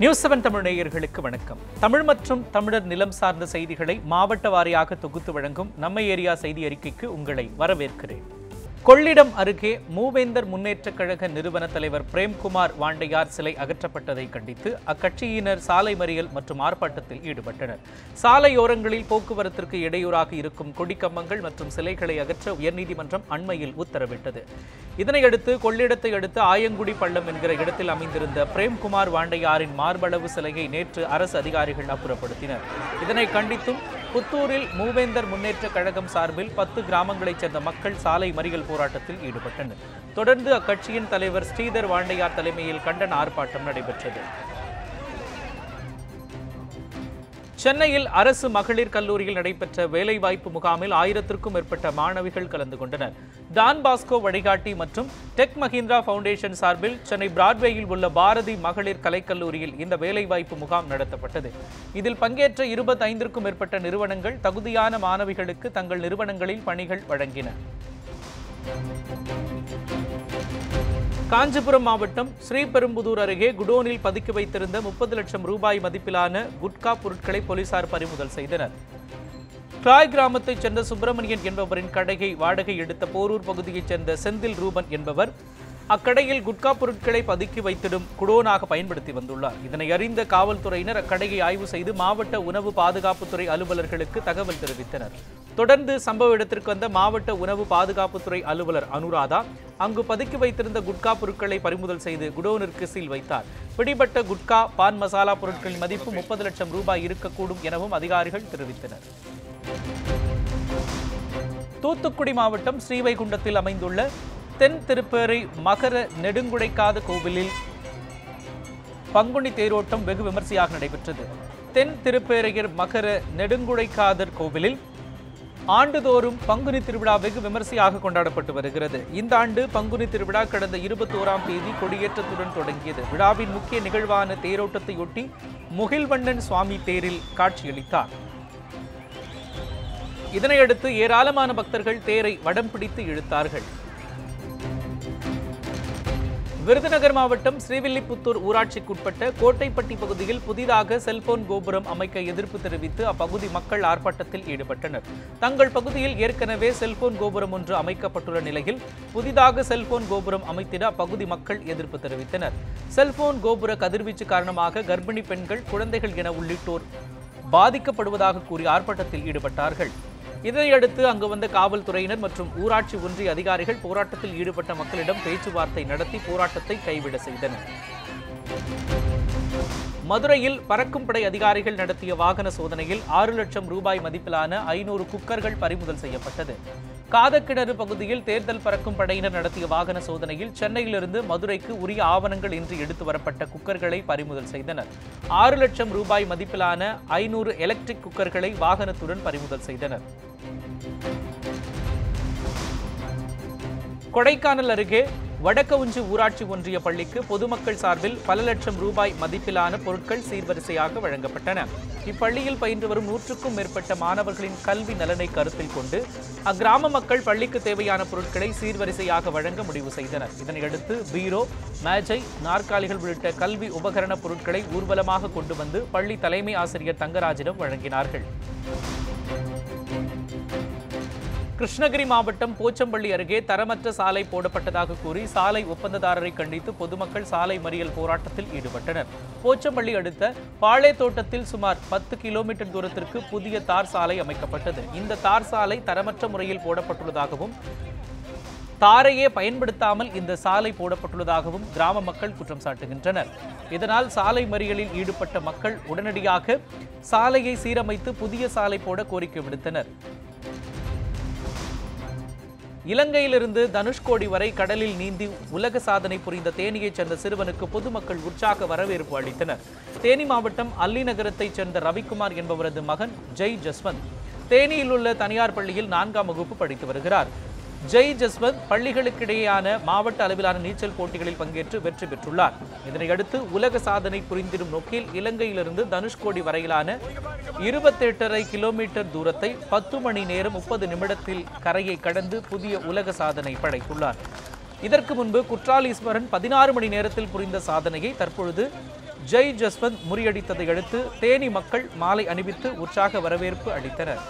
News 7 Tamil நேயர்களுக்கு வணக்கம். தமிழ் மற்றும் தமிழர் நிலம் சார்ந்த செய்திகளை மாவட்ட வாரியாக தொகுத்து வழங்கும் நம்ம ஏரியா செய்தி அறிக்கைக்கு உங்களை வரவேற்கிறேன். கொள்ளிடம் அருகே மூவேந்தர் முன்னேற்றக் கழக நிறுவன தலைவர் பிரேம்குமார் வாண்டையார் சிலை அகற்றப்பட்டதை கண்டித்து அக்கட்சியினர் சாலை மறியல் மற்றும் ஆர்ப்பாட்டத்தில் ஈடுபட்டனர். சாலையோரங்களில் போக்குவரத்திற்கு இடையூறாக இருக்கும் கொடிக்கம்பங்கள் மற்றும் சிலைகளை அகற்ற உயர்நீதிமன்றம் அண்மையில் உத்தரவிட்டது. இதனையடுத்து கொள்ளிடத்தை அடுத்து ஆயங்குடி பள்ளம் என்கிற இடத்தில் அமைந்திருந்த பிரேம்குமார் வாண்டையாரின் மார்பளவு சிலையை நேற்று அரசு அதிகாரிகள் அப்புறப்படுத்தினர். இதனை கண்டித்தும் புத்தூரில் மூவேந்தர் முன்னேற்ற கழகம் சார்பில் 10 கிராமங்களைச் சேர்ந்த மக்கள் சாலை மறியல் போராட்டத்தில் ஈடுபட்டனர். தொடர்ந்து அக்கட்சியின் தலைவர் ஸ்ரீதர் வாண்டையார் தலைமையில் கண்டன ஆர்ப்பாட்டம் நடைபெற்றது. சென்னையில் அரசு மகளிர் கல்லூரியில் நடைபெற்ற வேலைவாய்ப்பு முகாமில் 1000க்கும் மேற்பட்ட மாணவிகள் கலந்து கொண்டனர். டான் பாஸ்கோ வழிகாட்டி மற்றும் டெக் மஹிந்திரா ஃபவுண்டேஷன் சார்பில் சென்னை பிராட்வேயில் உள்ள பாரதி மகளிர் கலைக்கல்லூரியில் இந்த வேலைவாய்ப்பு முகாம் நடத்தப்பட்டது. இதில் பங்கேற்ற 25க்கும் மேற்பட்ட நிறுவனங்கள் தகுதியான மாணவிகளுக்கு தங்கள் நிறுவனங்களில் பணிகள் வழங்கின. காஞ்சிபுரம் மாவட்டம் ஸ்ரீபெரும்புதூர் அருகே குடோனில் பதுக்கி வைத்திருந்த 30 லட்சம் ரூபாய் மதிப்பிலான குட்கா பொருட்களை போலீசார் பறிமுதல் செய்தனர். கிராய் கிராமத்தைச் சேர்ந்த சுப்பிரமணியன் என்பவரின் கடையை வாடகை எடுத்த போரூர் பகுதியைச் சேர்ந்த செந்தில் ரூபன் என்பவர் அக்கடையில் குட்கா பொருட்களை பதுக்கி வைத்திடும் குடோனாக பயன்படுத்தி வந்துள்ளார். இதனை அறிந்த காவல்துறையினர் அக்கடையை ஆய்வு செய்து மாவட்ட உணவு பாதுகாப்புத்துறை அலுவலர்களுக்கு தகவல் தெரிவித்தனர். தொடர்ந்து சம்பவ இடத்திற்கு வந்த மாவட்ட உணவு பாதுகாப்புத்துறை அலுவலர் அனுராதா அங்கு பதுக்கி வைத்திருந்த குட்கா பொருட்களை பறிமுதல் செய்து குடோனிற்கு சீல் வைத்தார். பிடிபட்ட குட்கா பான் மசாலா பொருட்களின் மதிப்பு 30 லட்சம் ரூபாய் இருக்கக்கூடும் எனவும் அதிகாரிகள் தெரிவித்தனர். தூத்துக்குடி மாவட்டம் ஸ்ரீவைகுண்டத்தில் அமைந்துள்ள தென் திருப்பேரை மகர நெடுங்குடைக்காத கோவிலில் பங்குனி தேரோட்டம் வெகு விமர்சையாக நடைபெற்றது. தென் திருப்பேரையர் மகர நெடுங்குடைக்காதர் கோவிலில் ஆண்டுதோறும் பங்குனி திருவிழா வெகு விமர்சையாக கொண்டாடப்பட்டு வருகிறது. இந்த ஆண்டு பங்குனி திருவிழா கடந்த 21ஆம் தேதி கொடியேற்றத்துடன் தொடங்கியது. விழாவின் முக்கிய நிகழ்வான தேரோட்டத்தையொட்டி முகில்வண்ணன் சுவாமி தேரில் காட்சியளித்தார். இதனையடுத்து ஏராளமான பக்தர்கள் தேரை வடம் பிடித்து இழுத்தார்கள். விருதுநகர் மாவட்டம் ஸ்ரீவில்லிபுத்தூர் ஊராட்சிக்குட்பட்ட கோட்டைப்பட்டி பகுதியில் புதிதாக செல்போன் கோபுரம் அமைக்க எதிர்ப்பு தெரிவித்து அப்பகுதி மக்கள் ஆர்ப்பாட்டத்தில் ஈடுபட்டனர். தங்கள் பகுதியில் ஏற்கனவே செல்போன் கோபுரம் ஒன்று அமைக்கப்பட்டுள்ள நிலையில் புதிதாக செல்போன் கோபுரம் அமைத்திட அப்பகுதி மக்கள் எதிர்ப்பு தெரிவித்தனர். செல்போன் கோபுர கதிர்வீச்சு காரணமாக கர்ப்பிணி பெண்கள், குழந்தைகள் என உள்ளிட்டோர் பாதிக்கப்படுவதாக கூறி ஆர்ப்பாட்டத்தில் ஈடுபட்டார்கள். இதனையடுத்து அங்கு வந்த காவல்துறையினர் மற்றும் ஊராட்சி ஒன்றிய அதிகாரிகள் போராட்டத்தில் ஈடுபட்ட மக்களிடம் பேச்சுவார்த்தை நடத்தி போராட்டத்தை கைவிட செய்தனர். மதுரையில் பறக்கும் படை அதிகாரிகள் நடத்திய வாகன சோதனையில் 6 லட்சம் ரூபாய் மதிப்பிலான 500 குக்கர்கள் பறிமுதல் செய்யப்பட்டது. காதக்கிணறு பகுதியில் தேர்தல் பறக்கும் படையினர் நடத்திய வாகன சோதனையில் சென்னையிலிருந்து மதுரைக்கு உரிய ஆவணங்கள் இன்றி எடுத்து வரப்பட்ட குக்கர்களை பறிமுதல் செய்தனர். 6 லட்சம் ரூபாய் மதிப்பிலான 500 எலக்ட்ரிக் குக்கர்களை வாகனத்துடன் பறிமுதல் செய்தனர். கொடைக்கானல் அருகே வடக்கவுஞ்சி ஊராட்சி ஒன்றிய பள்ளிக்கு பொதுமக்கள் சார்பில் பல லட்சம் ரூபாய் மதிப்பிலான பொருட்கள் சீர்வரிசையாக வழங்கப்பட்டன. இப்பள்ளியில் பயின்று வரும் 100க்கும் மேற்பட்ட மாணவர்களின் கல்வி நலனை கருத்தில் கொண்டு அக்கிராம மக்கள் பள்ளிக்கு தேவையான பொருட்களை சீர்வரிசையாக வழங்க முடிவு செய்தனர். இதனையடுத்து பீரோ, மேஜை, நாற்காலிகள் உள்ளிட்ட கல்வி உபகரண பொருட்களை ஊர்வலமாக கொண்டு வந்து பள்ளி தலைமை ஆசிரியர் தங்கராஜிடம் வழங்கினார்கள். கிருஷ்ணகிரி மாவட்டம் போச்சம்பள்ளி அருகே தரமற்ற சாலை போடப்பட்டதாக கூறி சாலை ஒப்பந்ததாரரை கண்டித்து பொதுமக்கள் சாலை மறியல் போராட்டத்தில் ஈடுபட்டனர். போச்சம்பள்ளி அடுத்த பாளையத்தோட்டத்தில் சுமார் 10 கிலோமீட்டர் தூரத்திற்கு புதிய தார் சாலை அமைக்கப்பட்டது. இந்த தார் சாலை தரமற்ற முறையில் போடப்பட்டுள்ளதாகவும் தாரையே பயன்படுத்தாமல் இந்த சாலை போடப்பட்டுள்ளதாகவும் கிராம மக்கள் குற்றம் சாட்டுகின்றனர். இதனால் சாலை மறியலில் ஈடுபட்ட மக்கள் உடனடியாக சாலையை சீரமைத்து புதிய சாலை போட கோரிக்கை விடுத்தனர். இலங்கையிலிருந்து தனுஷ்கோடி வரை கடலில் நீந்தி உலக சாதனை புரிந்த தேனியைச் சேர்ந்த சிறுவனுக்கு பொதுமக்கள் உற்சாக வரவேற்பு அளித்தனர். தேனி மாவட்டம் அல்லி நகரத்தைச் சேர்ந்த ரவிக்குமார் என்பவரது மகன் ஜெய் ஜஸ்வந்த் தேனியில் உள்ள தனியார் பள்ளியில் 4ஆம் வகுப்பு படித்து வருகிறார். ஜெய் ஜஸ்வந்த் பள்ளிகளுக்கிடையேயான மாவட்ட அளவிலான நீச்சல் போட்டிகளில் பங்கேற்று வெற்றி பெற்றுள்ளார். இதனையடுத்து உலக சாதனை புரிந்திடும் நோக்கில் இலங்கையிலிருந்து தனுஷ்கோடி வரையிலான 28.5 கிலோமீட்டர் தூரத்தை 10 மணி நேரம் 30 நிமிடத்தில் கரையை கடந்து புதிய உலக சாதனை படைத்துள்ளார். இதற்கு முன்பு குற்றாலீஸ்வரன் 16 மணி நேரத்தில் புரிந்த சாதனையை தற்பொழுது ஜெய் ஜஸ்வந்த் முறியடித்ததை அடுத்து தேனி மக்கள் மாலை அணிவித்து உற்சாக வரவேற்பு அளித்தனர்.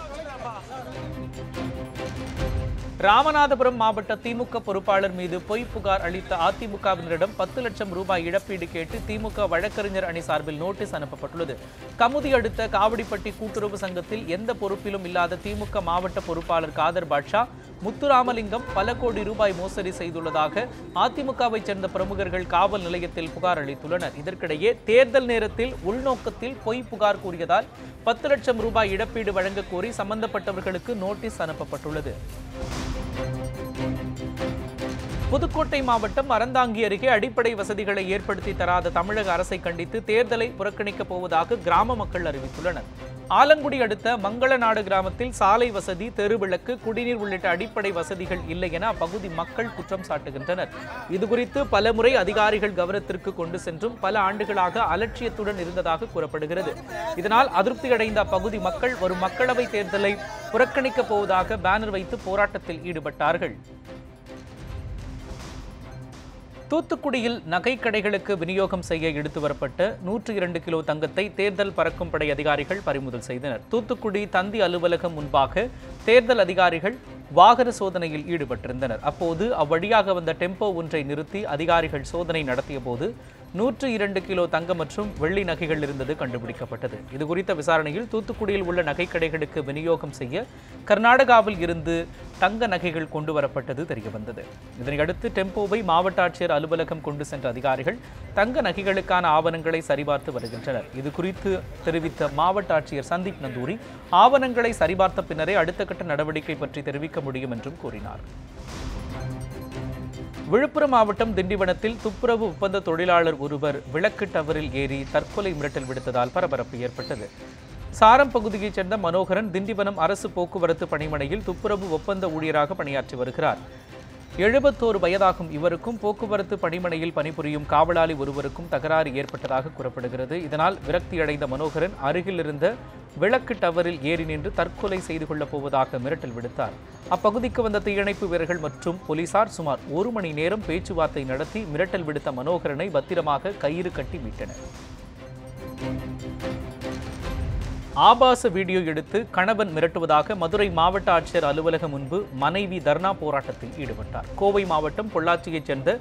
ராமநாதபுரம் மாவட்ட திமுக பொறுப்பாளர் மீது பொய் புகார் அளித்த அதிமுகவினரிடம் 10 லட்சம் ரூபாய் இழப்பீடு கேட்டு திமுக வழக்கறிஞர் அணி சார்பில் நோட்டீஸ் அனுப்பப்பட்டுள்ளது. கமுதி அடுத்த காவடிப்பட்டி கூட்டுறவு சங்கத்தில் எந்த பொறுப்பிலும் இல்லாத திமுக மாவட்ட பொறுப்பாளர் காதர் பாட்ஷா, முத்துராமலிங்கம் பல கோடி ரூபாய் மோசடி செய்துள்ளதாக அதிமுகவை சேர்ந்த பிரமுகர்கள் காவல் நிலையத்தில் புகார் அளித்துள்ளனர். இதற்கிடையே தேர்தல் நேரத்தில் உள்நோக்கத்தில் பொய் புகார் கூறியதால் 10 லட்சம் ரூபாய் இழப்பீடு வழங்க கோரி சம்பந்தப்பட்டவர்களுக்கு நோட்டீஸ் அனுப்பப்பட்டுள்ளது. புதுக்கோட்டை மாவட்டம் அறந்தாங்கி அருகே அடிப்படை வசதிகளை ஏற்படுத்தி தராத தமிழக அரசை கண்டித்து தேர்தலை புறக்கணிக்கப் போவதாக கிராம மக்கள் அறிவித்துள்ளனர். ஆலங்குடி அடுத்த மங்களநாடு கிராமத்தில் சாலை வசதி, தெருவிளக்கு, குடிநீர் உள்ளிட்ட அடிப்படை வசதிகள் இல்லை என அப்பகுதி மக்கள் குற்றம் சாட்டுகின்றனர். இதுகுறித்து பலமுறை அதிகாரிகள் கவனத்திற்கு கொண்டு சென்றும் பல ஆண்டுகளாக அலட்சியத்துடன் இருந்ததாக கூறப்படுகிறது. இதனால் அதிருப்தியடைந்த அப்பகுதி மக்கள் வரும் மக்களவைத் தேர்தலை புறக்கணிக்கப் போவதாக பேனர் வைத்து போராட்டத்தில் ஈடுபட்டார்கள். தூத்துக்குடியில் நகைக்கடைகளுக்கு விநியோகம் செய்ய எடுத்து வரப்பட்ட 102 கிலோ தங்கத்தை தேர்தல் பறக்கும் படை அதிகாரிகள் பறிமுதல் செய்தனர். தூத்துக்குடி தந்தி அலுவலகம் முன்பாக தேர்தல் அதிகாரிகள் வாகன சோதனையில் ஈடுபட்டிருந்தனர். அப்போது அவ்வழியாக வந்த டெம்போ ஒன்றை நிறுத்தி அதிகாரிகள் சோதனை நடத்திய போது 102 கிலோ தங்கம் மற்றும் வெள்ளி நகைகள் இருந்தது கண்டுபிடிக்கப்பட்டது. இதுகுறித்த விசாரணையில் தூத்துக்குடியில் உள்ள நகைக்கடைகளுக்கு விநியோகம் செய்ய கர்நாடகாவில் இருந்து தங்க நகைகள் கொண்டு வரப்பட்டது தெரியவந்தது. இதனையடுத்து டெம்போவை மாவட்ட ஆட்சியர் அலுவலகம் கொண்டு சென்ற அதிகாரிகள் தங்க நகைகளுக்கான ஆவணங்களை சரிபார்த்து வருகின்றனர். இதுகுறித்து தெரிவித்த மாவட்ட ஆட்சியர் சந்தீப் நந்தூரி, ஆவணங்களை சரிபார்த்த பின்னரே அடுத்த கட்ட நடவடிக்கை பற்றி தெரிவிக்க முடியும் என்றும் கூறினார். விழுப்புரம் மாவட்டம் திண்டிவனத்தில் துப்புரவு ஒப்பந்த தொழிலாளர் ஒருவர் விளக்கு டவரில் ஏறி தற்கொலை மிரட்டல் விடுத்ததால் பரபரப்பு ஏற்பட்டது. சாரம் பகுதியைச் சேர்ந்த மனோகரன் திண்டிவனம் அரசு போக்குவரத்து பணிமனையில் துப்புரவு ஒப்பந்த ஊழியராக பணியாற்றி வருகிறார். 71 வயதாகும் இவருக்கும் போக்குவரத்து பணிமனையில் பணிபுரியும் காவலாளி ஒருவருக்கும் தகராறு ஏற்பட்டதாக கூறப்படுகிறது. இதனால் விரக்தியடைந்த மனோகரன் அருகில் இருந்த விளக்கு டவரில் ஏறி நின்று தற்கொலை செய்து கொள்ளப் போவதாக மிரட்டல் விடுத்தார். அப்பகுதிக்கு வந்த தீயணைப்பு வீரர்கள் மற்றும் போலீசார் சுமார் 1 மணி நேரம் பேச்சுவார்த்தை நடத்தி மிரட்டல் விடுத்த மனோகரனை பத்திரமாக கயிறு கட்டி மீட்டனர். ஆபாச வீடியோ எடுத்து கணவன் மிரட்டுவதாக மதுரை மாவட்ட ஆட்சியர் அலுவலகம் முன்பு மனைவி தர்ணா போராட்டத்தில் ஈடுபட்டார். கோவை மாவட்டம் பொள்ளாச்சியைச் சேர்ந்த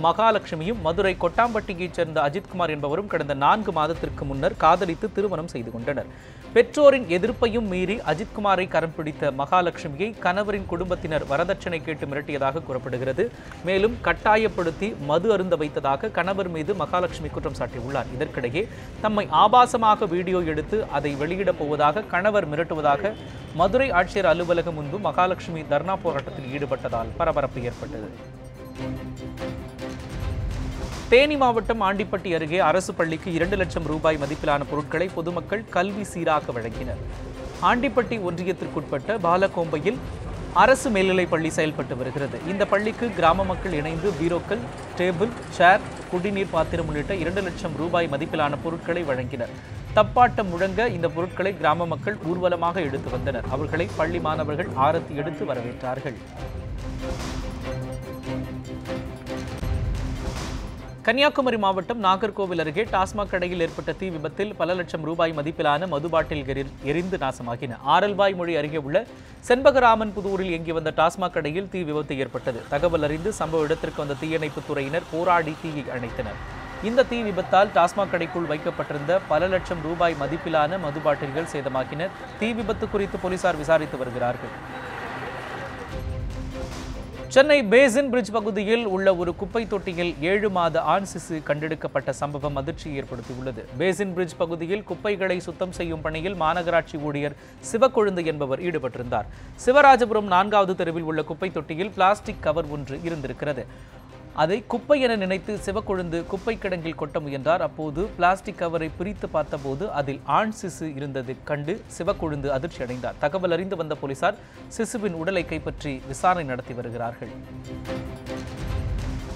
மகாலட்சுமியும் மதுரை கொட்டாம்பட்டியைச் சேர்ந்த அஜித்குமார் என்பவரும் கடந்த 4 மாதத்திற்கு முன்னர் காதலித்து திருமணம் செய்து கொண்டனர். பெற்றோரின் எதிர்ப்பையும் மீறி அஜித்குமாரை கரம் பிடித்த மகாலட்சுமியை கணவரின் குடும்பத்தினர் வரதட்சணை கேட்டு மிரட்டியதாக கூறப்படுகிறது. மேலும் கட்டாயப்படுத்தி மது அருந்த வைத்ததாக கணவர் மீது மகாலட்சுமி குற்றம் சாட்டியுள்ளார். இதற்கிடையே தம்மை ஆபாசமாக வீடியோ எடுத்து அதை வெளியிடப் போவதாக கணவர் மிரட்டுவதாக மதுரை ஆட்சியர் அலுவலகம் முன்பு மகாலட்சுமி தர்ணா போராட்டத்தில் ஈடுபட்டதால் பரபரப்பு ஏற்பட்டது. தேனி மாவட்டம் ஆண்டிப்பட்டி அருகே அரசு பள்ளிக்கு 2 லட்சம் ரூபாய் மதிப்பிலான பொருட்களை பொதுமக்கள் கல்வி சீராக வழங்கினர். ஆண்டிப்பட்டி ஒன்றியத்திற்குட்பட்ட பாலகோம்பையில் அரசு மேல்நிலைப் பள்ளி செயல்பட்டு வருகிறது. இந்த பள்ளிக்கு கிராம மக்கள் இணைந்து பீரோக்கள், டேபிள், சேர், குடிநீர் பாத்திரம் உள்ளிட்ட 2 லட்சம் ரூபாய் மதிப்பிலான பொருட்களை வழங்கினர். தப்பாட்டம் முழங்க இந்த பொருட்களை கிராம மக்கள் ஊர்வலமாக எடுத்து வந்தனர். அவர்களை பள்ளி மாணவர்கள் ஆரத்தி எடுத்து வரவேற்றார்கள். கன்னியாகுமரி மாவட்டம் நாகர்கோவில் அருகே டாஸ்மாக் கடையில் ஏற்பட்ட தீ விபத்தில் பல லட்சம் ரூபாய் மதிப்பிலான மது பாட்டில்களில் எரிந்து நாசமாகின. ஆரல்வாய்மொழி அருகே உள்ள செண்பகராமன் புதூரில் இயங்கி வந்த டாஸ்மாக் கடையில் தீ விபத்து ஏற்பட்டது. தகவல் அறிந்து சம்பவ இடத்திற்கு வந்த தீயணைப்புத் துறையினர் போராடி தீயை அணைத்தனர். இந்த தீ விபத்தால் டாஸ்மாக் கடைக்குள் வைக்கப்பட்டிருந்த பல லட்சம் ரூபாய் மதிப்பிலான மது பாட்டில்கள் சேதமாகின. தீ விபத்து குறித்து போலீசார் விசாரித்து வருகிறார்கள். சென்னை பேசின் பிரிட்ஜ் பகுதியில் உள்ள ஒரு குப்பை தொட்டியில் 7 மாத ஆண் சிசு கண்டெடுக்கப்பட்ட சம்பவம் அதிர்ச்சியை ஏற்படுத்தியுள்ளது. பேசின் பிரிட்ஜ் பகுதியில் குப்பைகளை சுத்தம் செய்யும் பணியில் மாநகராட்சி ஊழியர் சிவக்கொழுந்து என்பவர் ஈடுபட்டிருந்தார். சிவராஜபுரம் 4வது தெருவில் உள்ள குப்பை தொட்டியில் பிளாஸ்டிக் கவர் ஒன்று இருந்திருக்கிறது. அதை குப்பை என நினைத்து சிவக்கொழுந்து குப்பை கிடங்கில் கொட்ட முயன்றார். அப்போது பிளாஸ்டிக் கவரை பிரித்து பார்த்தபோது அதில் ஆண் சிசு இருந்ததை கண்டு சிவக்கொழுந்து அதிர்ச்சி அடைந்தார். தகவல் அறிந்து வந்த போலீசார் சிசுவின் உடலை கைப்பற்றி விசாரணை நடத்தி வருகிறார்கள்.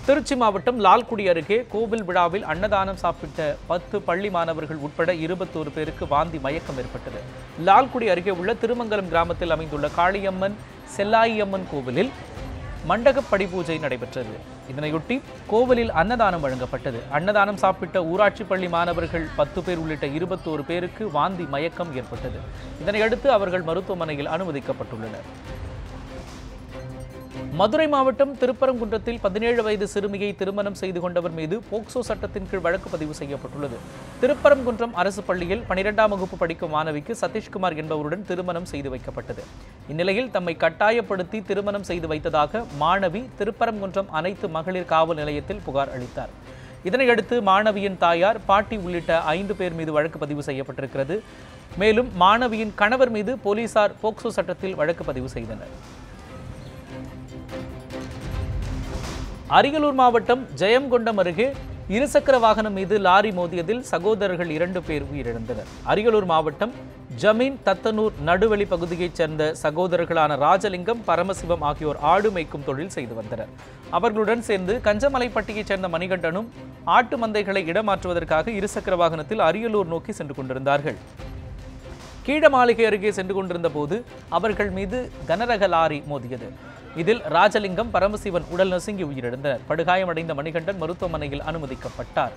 திருச்சி மாவட்டம் லால்குடி அருகே கோவில் விழாவில் அன்னதானம் சாப்பிட்ட 10 பள்ளி மாணவர்கள் உட்பட 21 பேருக்கு வாந்தி மயக்கம் ஏற்பட்டது. லால்குடி அருகே உள்ள திருமங்கலம் கிராமத்தில் அமைந்துள்ள காளியம்மன் செல்லாயியம்மன் கோவிலில் மண்டகப் படிபூஜை நடைபெற்றது. இதனையொட்டி கோவிலில் அன்னதானம் வழங்கப்பட்டது. அன்னதானம் சாப்பிட்ட ஊராட்சி பள்ளி மாணவர்கள் 10 பேர் உள்ளிட்ட 21 பேருக்கு வாந்தி மயக்கம் ஏற்பட்டது. இதனையடுத்து அவர்கள் மருத்துவமனையில் அனுமதிக்கப்பட்டுள்ளனர். மதுரை மாவட்டம் திருப்பரங்குன்றத்தில் 17 வயது சிறுமியை திருமணம் செய்து கொண்டவர் மீது போக்சோ சட்டத்தின் கீழ் வழக்கு பதிவு செய்யப்பட்டுள்ளது. திருப்பரங்குன்றம் அரசு பள்ளியில் 12ஆம் வகுப்பு படிக்கும் மாணவிக்கு சதீஷ்குமார் என்பவருடன் திருமணம் செய்து வைக்கப்பட்டது. இந்நிலையில் தம்மை கட்டாயப்படுத்தி திருமணம் செய்து வைத்ததாக மாணவி திருப்பரங்குன்றம் அனைத்து மகளிர் காவல் நிலையத்தில் புகார் அளித்தார். இதனையடுத்து மாணவியின் தாயார், பாட்டி உள்ளிட்ட 5 பேர் மீது வழக்கு பதிவு செய்யப்பட்டிருக்கிறது. மேலும் மாணவியின் கணவர் மீது போலீசார் போக்சோ சட்டத்தில் வழக்கு பதிவு செய்தனர். அரியலூர் மாவட்டம் ஜெயங்கொண்டம் அருகே இருசக்கர வாகனம் மீது லாரி மோதியதில் சகோதரர்கள் 2 பேர் உயிரிழந்தனர். அரியலூர் மாவட்டம் ஜமீன் தத்தனூர் நடுவெளி பகுதியைச் சேர்ந்த சகோதரர்களான ராஜலிங்கம், பரமசிவம் ஆகியோர் ஆடு மேய்க்கும் தொழில் செய்து வந்தனர். அவர்களுடன் சேர்ந்து கஞ்சமலைப்பட்டியைச் சேர்ந்த மணிகண்டனும் ஆட்டு மந்தைகளை இடமாற்றுவதற்காக இருசக்கர வாகனத்தில் அரியலூர் நோக்கி சென்று கொண்டிருந்தார்கள். கீழமாளிகை அருகே சென்று கொண்டிருந்த போது அவர்கள் மீது கனரக லாரி மோதியது. இதில் ராஜலிங்கம், பரமசிவன் உடல் நசுங்கி உயிரிழந்தனர். படுகாயமடைந்த மணிகண்டன் மருத்துவமனையில் அனுமதிக்கப்பட்டார்.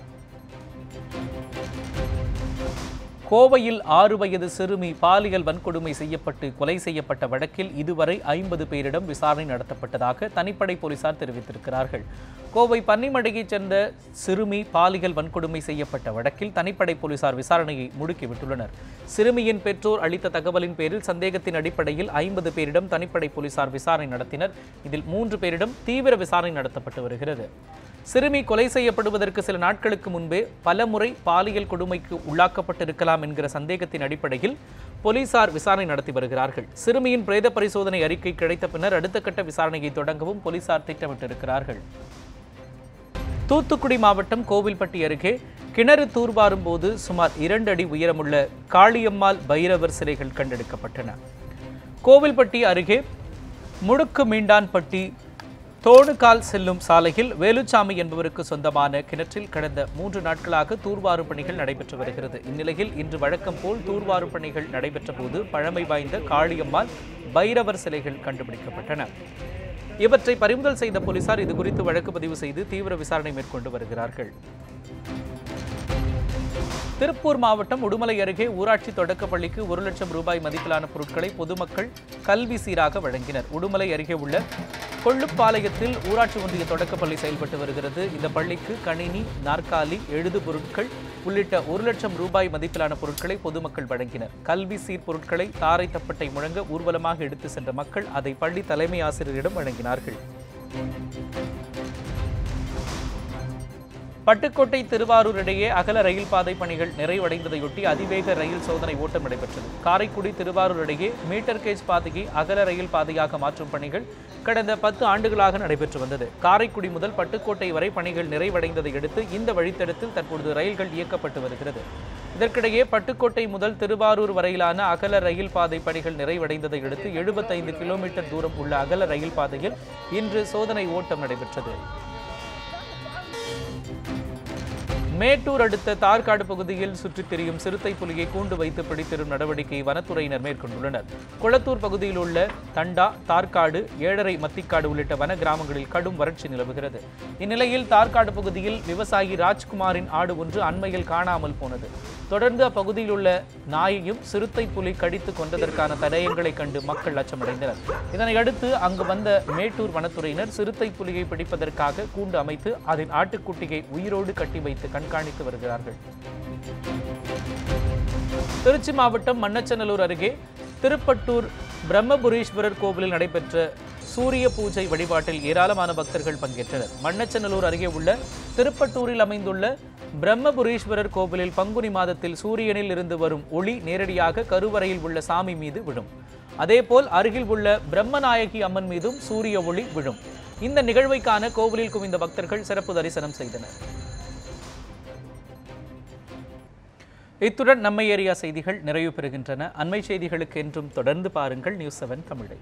கோவையில் 6 வயது சிறுமி பாலியல் வன்கொடுமை செய்யப்பட்டு கொலை செய்யப்பட்ட வழக்கில் இதுவரை 50 பேரிடம் விசாரணை நடத்தப்பட்டதாக தனிப்படை போலீசார் தெரிவித்திருக்கிறார்கள். கோவை பன்னிமடையைச் சேர்ந்த சிறுமி பாலியல் வன்கொடுமை செய்யப்பட்ட வழக்கில் தனிப்படை போலீசார் விசாரணையை முடுக்கிவிட்டுள்ளனர். சிறுமியின் பெற்றோர் அளித்த தகவலின் பேரில் சந்தேகத்தின் அடிப்படையில் 50 பேரிடம் தனிப்படை போலீசார் விசாரணை நடத்தினர். இதில் 3 பேரிடம் தீவிர விசாரணை நடத்தப்பட்டு வருகிறது. சிறுமி கொலை செய்யப்படுவதற்கு சில நாட்களுக்கு முன்பே பலமுறை பாலியல் கொடுமைக்கு உள்ளாக்கப்பட்டிருக்கலாம் என்கிற சந்தேகத்தின் அடிப்படையில் போலீசார் விசாரணை நடத்தி வருகிறார்கள். சிறுமியின் பிரேத பரிசோதனை அறிக்கை கிடைத்த பின்னர் அடுத்த கட்ட விசாரணையை தொடங்கவும் போலீசார் திட்டமிட்டிருக்கிறார்கள். தூத்துக்குடி மாவட்டம் கோவில்பட்டி அருகே கிணறு தூர்வாரும் போது சுமார் 2 அடி உயரமுள்ள காளியம்மாள் பைரவர் சிலைகள் கண்டெடுக்கப்பட்டன. கோவில்பட்டி அருகே முடுக்கு மீண்டான்பட்டி தோணுகால் செல்லும் சாலையில் வேலுச்சாமி என்பவருக்கு சொந்தமான கிணற்றில் கடந்த 3 நாட்களாக தூர்வாரும் பணிகள் நடைபெற்று வருகிறது. இந்நிலையில் இன்று வழக்கம் போல் தூர்வாரும் பணிகள் நடைபெற்ற போது பழமை வாய்ந்த காளியம்மாள் பைரவர் சிலைகள் கண்டுபிடிக்கப்பட்டன. இவற்றை பறிமுதல் செய்த போலீசார் இதுகுறித்து வழக்கு பதிவு செய்து தீவிர விசாரணை மேற்கொண்டு வருகிறார்கள். திருப்பூர் மாவட்டம் உடுமலை அருகே ஊராட்சி தொடக்கப்பள்ளிக்கு 1 லட்சம் ரூபாய் மதிப்பிலான பொருட்களை பொதுமக்கள் கல்வி சீராக வழங்கினர். உடுமலை அருகே உள்ள கொள்ளுப்பாளையத்தில் ஊராட்சி ஒன்றிய தொடக்கப்பள்ளி செயல்பட்டு வருகிறது. இந்த பள்ளிக்கு கணினி, நாற்காலி, எழுது பொருட்கள் உள்ளிட்ட 1 லட்சம் ரூபாய் மதிப்பிலான பொருட்களை பொதுமக்கள் வழங்கினர். கல்வி சீர் பொருட்களை தாரை தப்பட்டை முழங்க ஊர்வலமாக எடுத்து சென்ற மக்கள் அதை பள்ளி தலைமை ஆசிரியரிடம் வழங்கினார்கள். பட்டுக்கோட்டை திருவாரூர் இடையே அகல ரயில் பாதை பணிகள் நிறைவடைந்ததையொட்டி அதிவேக ரயில் சோதனை ஓட்டம் நடைபெற்றது. காரைக்குடி திருவாரூர் இடையே மீட்டர் கேஜ் பாதையை அகல ரயில் பாதையாக மாற்றும் பணிகள் கடந்த 10 ஆண்டுகளாக நடைபெற்று வந்தது. காரைக்குடி முதல் பட்டுக்கோட்டை வரை பணிகள் நிறைவடைந்ததை அடுத்து இந்த வழித்தடத்தில் தற்பொழுது ரயில்கள் இயக்கப்பட்டு வருகிறது. இதற்கிடையே பட்டுக்கோட்டை முதல் திருவாரூர் வரையிலான அகல ரயில் பாதை பணிகள் நிறைவடைந்ததை அடுத்து 75 கிலோமீட்டர் தூரம் உள்ள அகல ரயில் பாதையில் இன்று சோதனை ஓட்டம் நடைபெற்றது. மேட்டூர் அடுத்த தார்காடு பகுதியில் சுற்றித் திரியும் சிறுத்தை புலியை கூண்டு வைத்து பிடித்திடும் நடவடிக்கையை வனத்துறையினர் மேற்கொண்டுள்ளனர். குளத்தூர் பகுதியில் உள்ள தண்டா, தார்காடு, ஏழரை மத்திக்காடு உள்ளிட்ட வன கிராமங்களில் கடும் வறட்சி நிலவுகிறது. இந்நிலையில் தார்காடு பகுதியில் விவசாயி ராஜ்குமாரின் ஆடு ஒன்று அண்மையில் காணாமல் போனது. தொடர்ந்து அப்பகுதியில் உள்ள நாயையும் சிறுத்தை புலி கடித்து கொண்டதற்கான தடயங்களை கண்டு மக்கள் அச்சமடைந்தனர். இதனையடுத்து அங்கு வந்த மேட்டூர் வனத்துறையினர் சிறுத்தை புலியை பிடிப்பதற்காக கூண்டு அமைத்து அதன் ஆட்டுக்குட்டியை உயிரோடு கட்டி வைத்து கண்காணித்து வருகிறார்கள். திருச்சி மாவட்டம் மண்ணச்சநல்லூர் அருகே திருப்பட்டூர் பிரம்மபுரீஸ்வரர் கோவிலில் நடைபெற்ற சூரிய பூஜை வழிபாட்டில் ஏராளமான பக்தர்கள் பங்கேற்றனர். மண்ணச்சநல்லூர் அருகே உள்ள திருப்பட்டூரில் அமைந்துள்ள பிரம்மபுரீஸ்வரர் கோவிலில் பங்குனி மாதத்தில் சூரியனில் இருந்து வரும் ஒளி நேரடியாக கருவறையில் உள்ள சாமி மீது விழும். அதேபோல் அருகில் உள்ள பிரம்மநாயகி அம்மன் மீதும் சூரிய ஒளி விழும். இந்த நிகழ்வை காண கோவிலில் குவிந்த பக்தர்கள் சிறப்பு தரிசனம் செய்தனர். இத்துடன் நம்ம ஏரியா செய்திகள் நிறைவு பெறுகின்றன. அண்மை செய்திகளுக்கு என்றும் தொடர்ந்து பாருங்கள் நியூஸ் 7 தமிழை.